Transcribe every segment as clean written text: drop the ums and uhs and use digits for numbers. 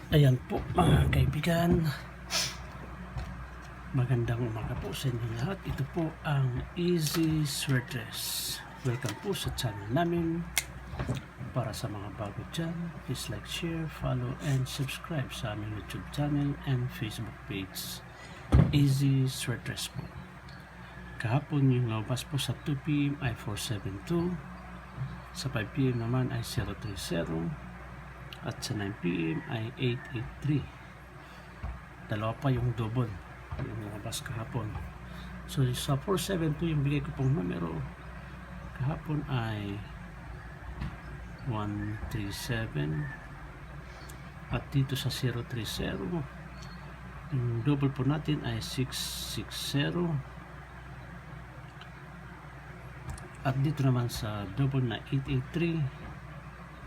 Ayan po mga kaibigan, magandang umaga po sa inyo lahat. Ito po ang Easy Sweatdress. Welcome po sa channel namin. Para sa mga bago dyan, please like, share, follow, and subscribe sa aming YouTube channel and Facebook page, Easy Sweatdress po. Kahapon yung labas po sa 2 PM ay 472, sa 5 PM naman ay 030, at sa 9 PM ay 883. Dalawa pa yung double yung labas kahapon. So sa 472 yung bigay ko pong numero kahapon ay 137, at dito sa 030 yung double po natin ay 660, at dito naman sa double na 883.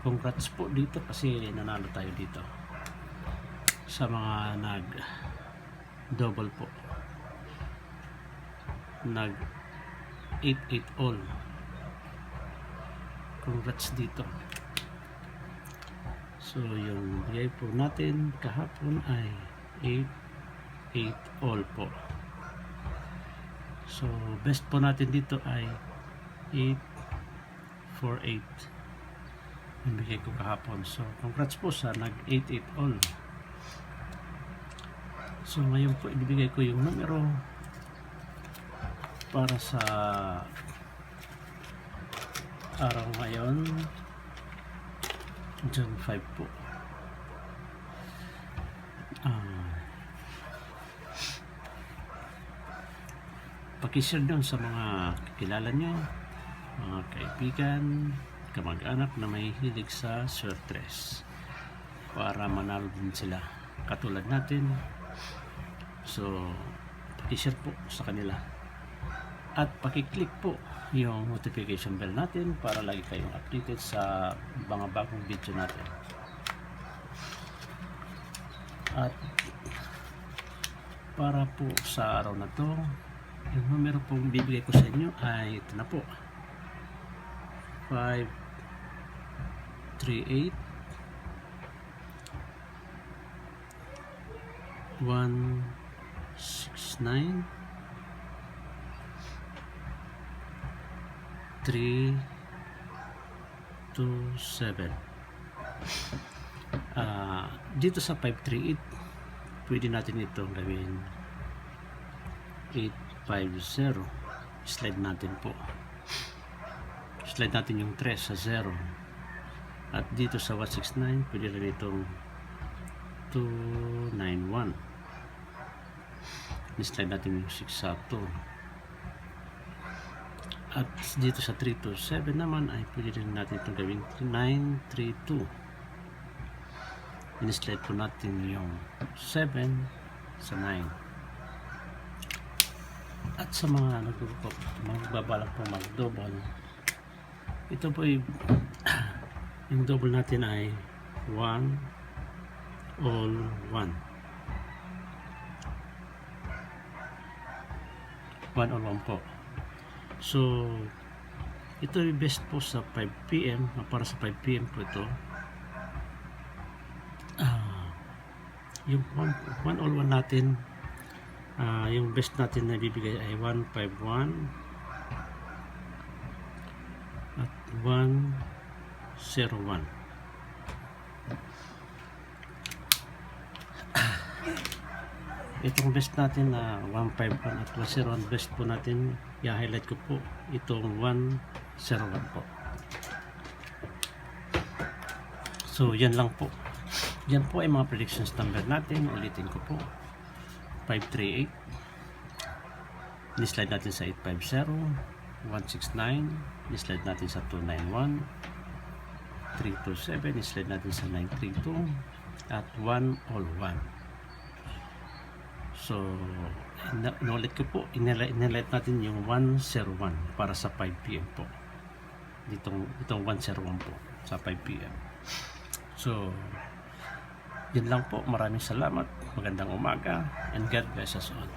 Congrats po dito kasi nanalo tayo dito sa mga nag double po, nag 88 all. Congrats dito. So yung bigay po natin kahapon ay 88 all po. So best po natin dito ay 848 yung bigay ko kahapon. So congrats po sa nag 88 all. So ngayon po ibibigay ko yung numero para sa araw ngayon, June 5 po. Pakishare doon sa mga kilala nyo, mga kaibigan, kamag-anak na may hilig sa sweatdress para manalo din sila katulad natin. So pakishare po sa kanila at pakiclick po yung notification bell natin para lagi kayong updated sa mga bagong video natin. At para po sa araw na to, yung numero pong bibigay ko sa inyo ay ito na po, 538 169 327. Dito sa 538 pwede natin itong gawin 850. Slide natin po, slide natin yung 3 sa 0, at dito sa 169 pwede rin itong 291. Slide natin yung 6 sa 2, at dito sa 327 naman ay pwede rin natin itong gawin 932. In-slide po natin yung 7 sa 9. At sa mga magbabalak po mag-double, ito po ay yung double natin ay 1 all 1. 1 all 1 po. So ito yung best po sa 5 PM, para sa 5 PM po ito. Yung 1 all 1 natin, yung best natin na bibigay ay 151 at 101. Itong best natin na 151 at 101, best po natin, i-highlight ko po itong 101 po. So yan lang po. Yan po ay mga predictions number natin. Ulitin ko po, 538, ni-slide natin sa 850, 169, ni-slide natin sa 291, 327, ni-slide natin sa 932, at 1 all 1. So inulit ko po, inilit natin yung 101 para sa 5 PM po. Itong 101 po sa 5 PM. So yun lang po. Maraming salamat. Magandang umaga, and God bless us all.